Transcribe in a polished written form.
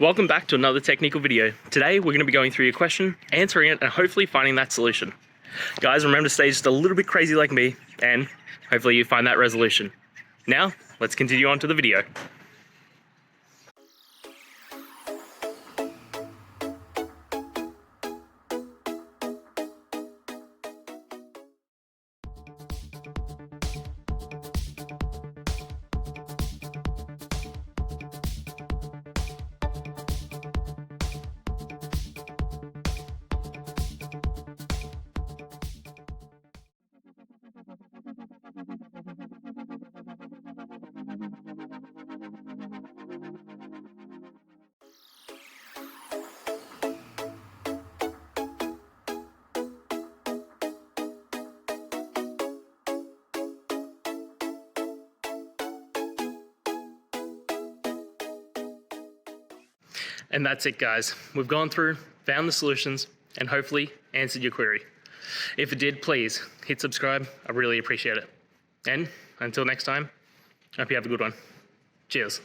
Welcome back to another technical video. Today we're going to be going through your question, answering it, and hopefully finding that solution. Guys, remember to stay just a little bit crazy like me, and hopefully you find that resolution. Now, let's continue on to the video. And that's it, guys. We've gone through, found the solutions, and hopefully answered your query. If it did, please hit subscribe. I really appreciate it. And until next time, I hope you have a good one. Cheers.